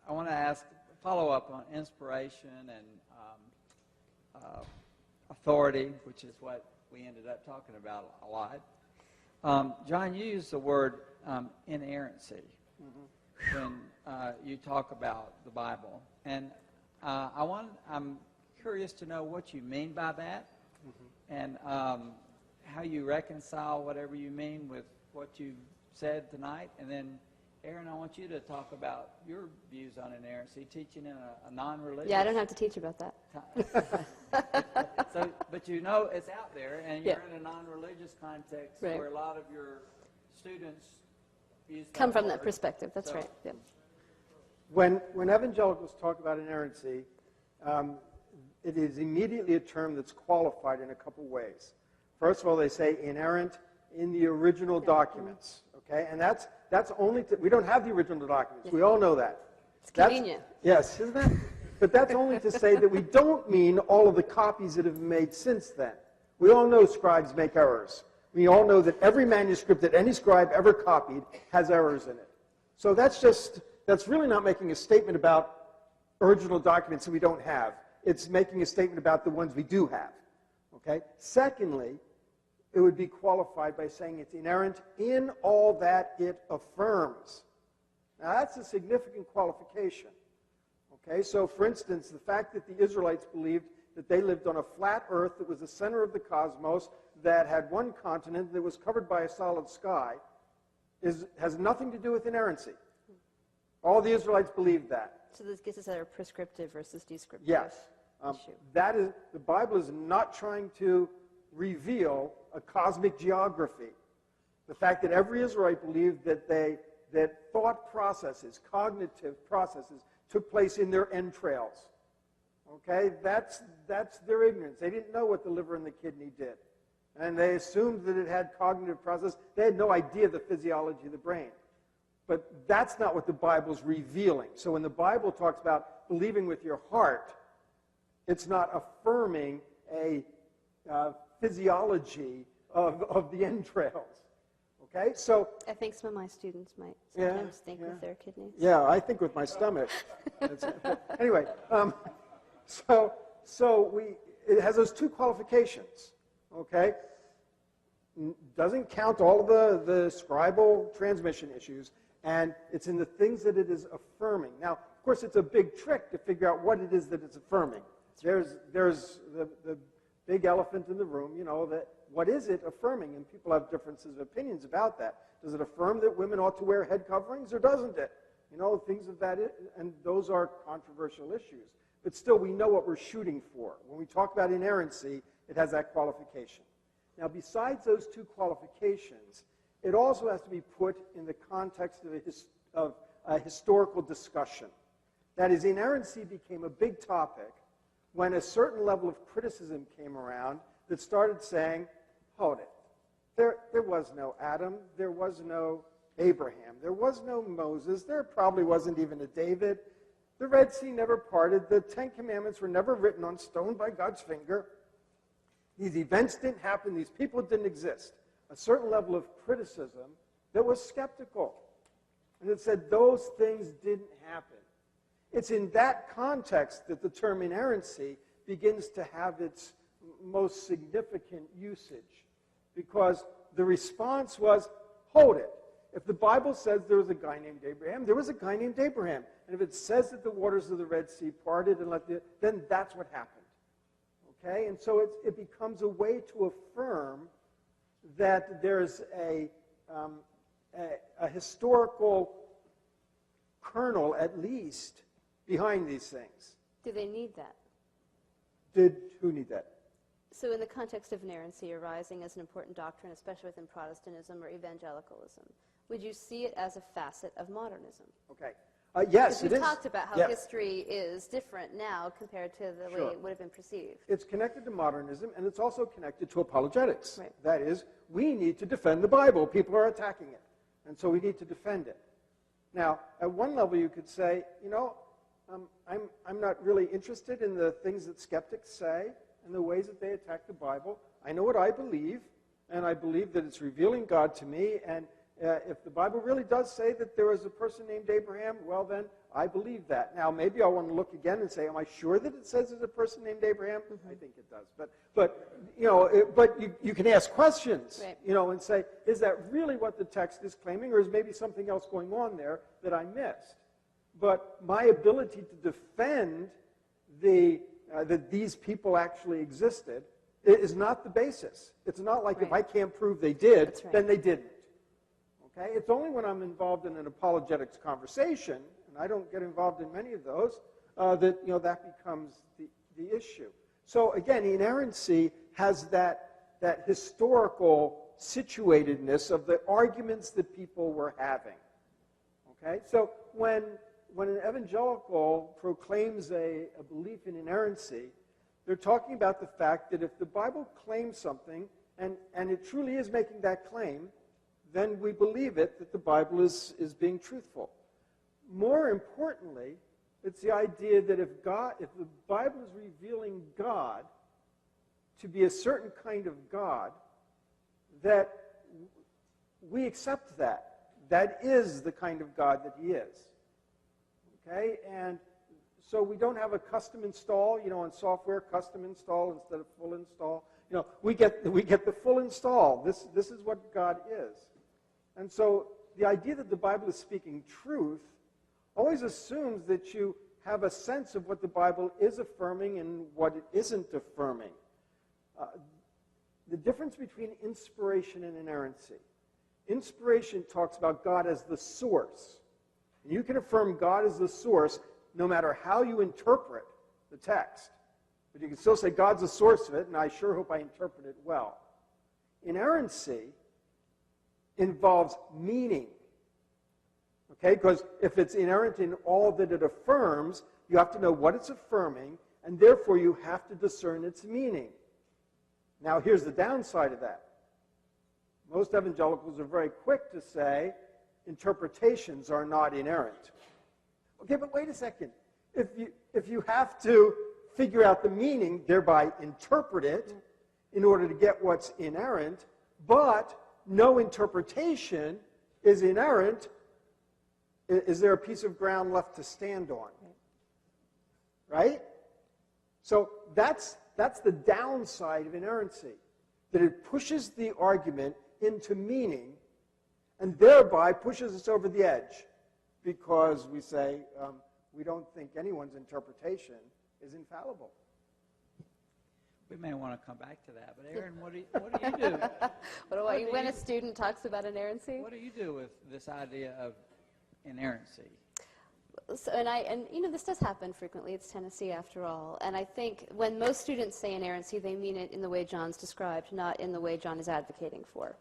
I want to follow up on inspiration and authority, which is what we ended up talking about a lot. John, you used the word inerrancy when you talk about the Bible, and I'm curious to know what you mean by that, and how you reconcile whatever you mean with what you said tonight. And then, Aaron, I want you to talk about your views on inerrancy, teaching in a non-religious... Yeah, I don't have to teach about that. But you know it's out there, and you're in a non-religious context where a lot of your students use come from that perspective. That's right. Yeah. When evangelicals talk about inerrancy, it is immediately a term that's qualified in a couple ways. First of all, they say inerrant in the original documents, okay? And that's only we don't have the original documents. We all know that. It's convenient. Yes, isn't it? But that's only to say that we don't mean all of the copies that have been made since then. We all know scribes make errors. We all know that every manuscript that any scribe ever copied has errors in it. So that's really not making a statement about original documents that we don't have. It's making a statement about the ones we do have. Okay? Secondly, it would be qualified by saying it's inerrant in all that it affirms. Now, that's a significant qualification. Okay? So, for instance, the fact that the Israelites believed that they lived on a flat earth that was the center of the cosmos, that had one continent that was covered by a solid sky, has nothing to do with inerrancy. All the Israelites believed that. So this gets us at our prescriptive versus descriptive issue. The Bible is not trying to reveal a cosmic geography. The fact that every Israelite believed that thought processes, cognitive processes, took place in their entrails. Okay, that's their ignorance. They didn't know what the liver and the kidney did, and they assumed that it had cognitive process. They had no idea the physiology of the brain. But that's not what the Bible's revealing. So when the Bible talks about believing with your heart, it's not affirming a physiology of the entrails. Okay? So I think some of my students might sometimes think with their kidneys. Yeah, I think with my stomach. Anyway, it has those two qualifications. Okay? Doesn't count all of the scribal transmission issues, and it's in the things that it is affirming. Now, of course, it's a big trick to figure out what it is that it's affirming. There's the big elephant in the room, that what is it affirming? And people have differences of opinions about that. Does it affirm that women ought to wear head coverings, or doesn't it? Things of that, and those are controversial issues. But still, we know what we're shooting for. When we talk about inerrancy, it has that qualification. Now, besides those two qualifications, it also has to be put in the context of a historical discussion. That is, inerrancy became a big topic when a certain level of criticism came around that started saying, hold it, there was no Adam, there was no Abraham, there was no Moses, there probably wasn't even a David, the Red Sea never parted, the Ten Commandments were never written on stone by God's finger, these events didn't happen, these people didn't exist. A certain level of criticism that was skeptical. And it said those things didn't happen. It's in that context that the term inerrancy begins to have its most significant usage. Because the response was, hold it. If the Bible says there was a guy named Abraham, there was a guy named Abraham. And if it says that the waters of the Red Sea parted, then that's what happened. Okay? And so it becomes a way to affirm that there's a historical kernel, at least, behind these things. Do they need that? Who need that? So in the context of inerrancy arising as an important doctrine, especially within Protestantism or evangelicalism, would you see it as a facet of modernism? Okay. Yes, it is. We've talked about how history is different now compared to the way it would have been perceived. It's connected to modernism, and it's also connected to apologetics. Right. That is, we need to defend the Bible. People are attacking it, and so we need to defend it. Now, at one level, you could say, I'm not really interested in the things that skeptics say and the ways that they attack the Bible. I know what I believe, and I believe that it's revealing God to me, and If the Bible really does say that there was a person named Abraham, well then, I believe that. Now, maybe I want to look again and say, am I sure that it says there's a person named Abraham? I think it does. But you can ask questions, right. And say, is that really what the text is claiming, or is maybe something else going on there that I missed? But my ability to defend that these people actually existed is not the basis. It's not like if I can't prove they did, then they didn't. Okay? It's only when I'm involved in an apologetics conversation, and I don't get involved in many of those, that becomes the issue. So again, inerrancy has that historical situatedness of the arguments that people were having. Okay? So when an evangelical proclaims a belief in inerrancy, they're talking about the fact that if the Bible claims something, and it truly is making that claim, then we believe it, that the Bible is being truthful. More importantly, it's the idea that if the Bible is revealing God to be a certain kind of God, that we accept that. That is the kind of God that he is. Okay? And so we don't have a custom install, on software, custom install instead of full install. We get the full install. This is what God is. And so the idea that the Bible is speaking truth always assumes that you have a sense of what the Bible is affirming and what it isn't affirming. The difference between inspiration and inerrancy. Inspiration talks about God as the source. And you can affirm God as the source no matter how you interpret the text. But you can still say God's the source of it, and I sure hope I interpret it well. Inerrancy involves meaning. Okay? Because if it's inerrant in all that it affirms, you have to know what it's affirming, and therefore you have to discern its meaning. Now, here's the downside of that. Most evangelicals are very quick to say interpretations are not inerrant. Okay, but wait a second. If you have to figure out the meaning, thereby interpret it in order to get what's inerrant, but no interpretation is inerrant, is there a piece of ground left to stand on? Right? So that's the downside of inerrancy, that it pushes the argument into meaning and thereby pushes us over the edge because we say we don't think anyone's interpretation is infallible. We may want to come back to that, but Erin, what do you do? When a student talks about inerrancy? What do you do with this idea of inerrancy? So, this does happen frequently. It's Tennessee after all. And I think when most students say inerrancy, they mean it in the way John's described, not in the way John is advocating for.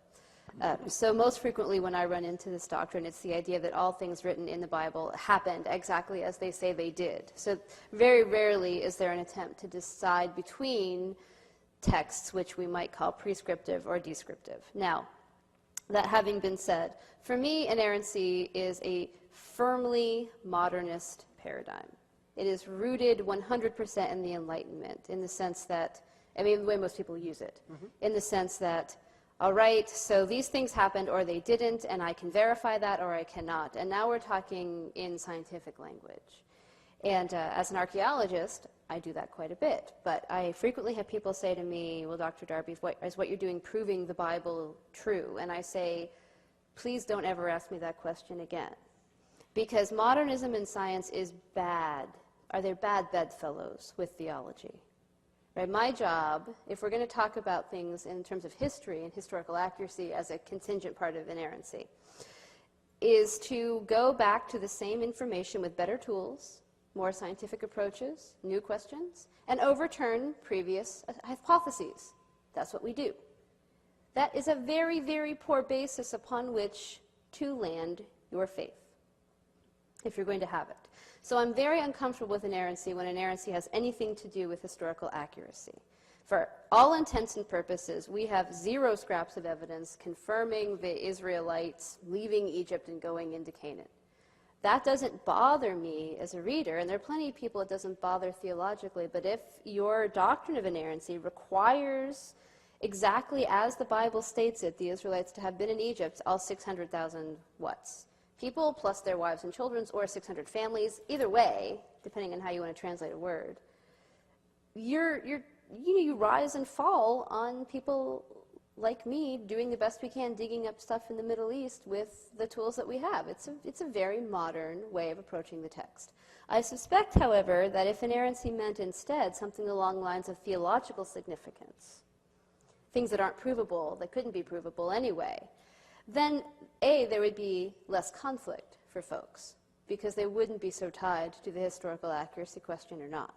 So most frequently when I run into this doctrine, it's the idea that all things written in the Bible happened exactly as they say they did. So very rarely is there an attempt to decide between texts which we might call prescriptive or descriptive. Now, that having been said, for me, inerrancy is a firmly modernist paradigm. It is rooted 100% in the Enlightenment, in the sense that, the way most people use it, in the sense that, all right, so these things happened or they didn't, and I can verify that or I cannot. And now we're talking in scientific language. And as an archaeologist, I do that quite a bit. But I frequently have people say to me, well, Dr. Darby, is what you're doing proving the Bible true? And I say, please don't ever ask me that question again. Because modernism in science is bad. Are there bad bedfellows with theology? Right? My job, if we're going to talk about things in terms of history and historical accuracy as a contingent part of inerrancy, is to go back to the same information with better tools, more scientific approaches, new questions, and overturn previous hypotheses. That's what we do. That is a very, very poor basis upon which to land your faith, if you're going to have it. So I'm very uncomfortable with inerrancy when inerrancy has anything to do with historical accuracy. For all intents and purposes, we have zero scraps of evidence confirming the Israelites leaving Egypt and going into Canaan. That doesn't bother me as a reader, and there are plenty of people it doesn't bother theologically, but if your doctrine of inerrancy requires exactly as the Bible states it, the Israelites to have been in Egypt, all 600,000 what's? People plus their wives and children, or 600 families. Either way, depending on how you want to translate a word, you rise and fall on people like me doing the best we can, digging up stuff in the Middle East with the tools that we have. It's a very modern way of approaching the text. I suspect, however, that if inerrancy meant instead something along the lines of theological significance, things that aren't provable, that couldn't be provable anyway, then A, there would be less conflict for folks, because they wouldn't be so tied to the historical accuracy question or not.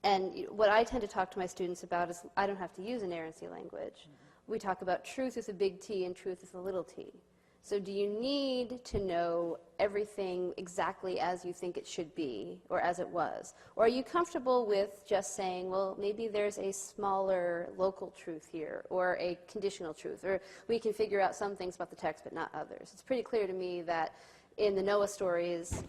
And what I tend to talk to my students about is I don't have to use inerrancy language. We talk about truth with a big T and truth with a little t. So do you need to know everything exactly as you think it should be or as it was? Or are you comfortable with just saying, well, maybe there's a smaller local truth here or a conditional truth, or we can figure out some things about the text but not others? It's pretty clear to me that in the Noah stories,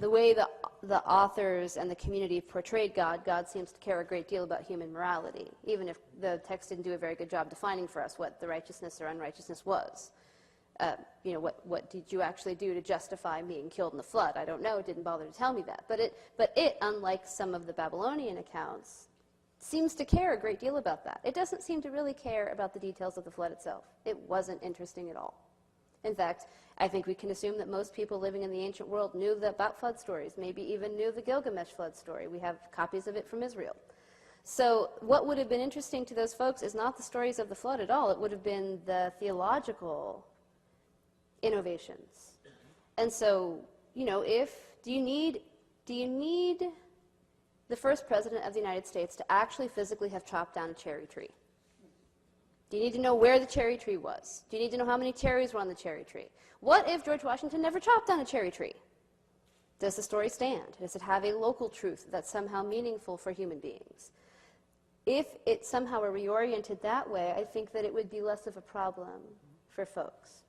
the way the authors and the community portrayed God, God seems to care a great deal about human morality, even if the text didn't do a very good job defining for us what the righteousness or unrighteousness was. What did you actually do to justify being killed in the flood? I don't know. It didn't bother to tell me that. But it, unlike some of the Babylonian accounts, seems to care a great deal about that. It doesn't seem to really care about the details of the flood itself. It wasn't interesting at all. In fact, I think we can assume that most people living in the ancient world knew about flood stories, maybe even knew the Gilgamesh flood story. We have copies of it from Israel. So what would have been interesting to those folks is not the stories of the flood at all. It would have been the theological innovations. And so, do you need the first president of the United States to actually physically have chopped down a cherry tree? Do you need to know where the cherry tree was? Do you need to know how many cherries were on the cherry tree? What if George Washington never chopped down a cherry tree? Does the story stand? Does it have a local truth that's somehow meaningful for human beings? If it somehow were reoriented that way, I think that it would be less of a problem for folks.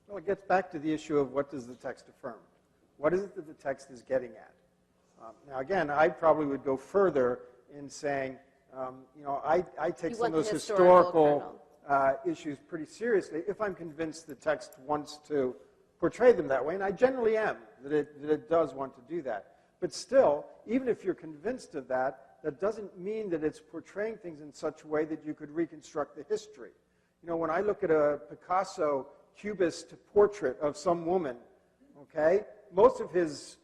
Well, it gets back to the issue of what does the text affirm? What is it that the text is getting at? Now, again, I probably would go further in saying, I take some of those historical issues pretty seriously if I'm convinced the text wants to portray them that way, and I generally am, that it does want to do that. But still, even if you're convinced of that, that doesn't mean that it's portraying things in such a way that you could reconstruct the history. When I look at a Picasso Cubist portrait of some woman, okay, most of his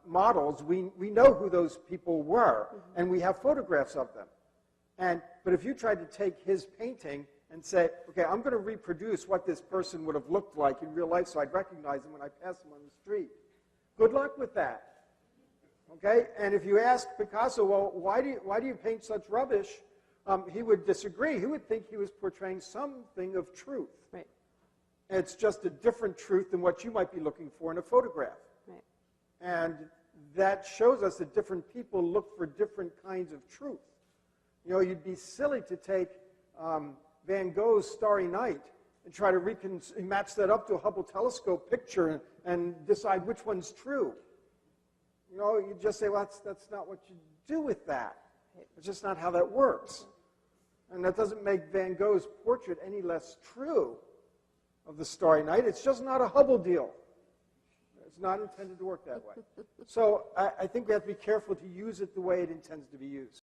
models, we know who those people were, and we have photographs of them. But if you tried to take his painting and say, okay, I'm going to reproduce what this person would have looked like in real life so I'd recognize him when I pass him on the street, good luck with that. Okay? And if you ask Picasso, well, why do you paint such rubbish? He would disagree. He would think he was portraying something of truth. Right. It's just a different truth than what you might be looking for in a photograph. Right. And that shows us that different people look for different kinds of truth. You'd be silly to take Van Gogh's Starry Night and try to match that up to a Hubble telescope picture and decide which one's true. You just say, well, that's not what you do with that. It's just not how that works. And that doesn't make Van Gogh's portrait any less true of the Starry Night. It's just not a Hubble deal. It's not intended to work that way. So I think we have to be careful to use it the way it intends to be used.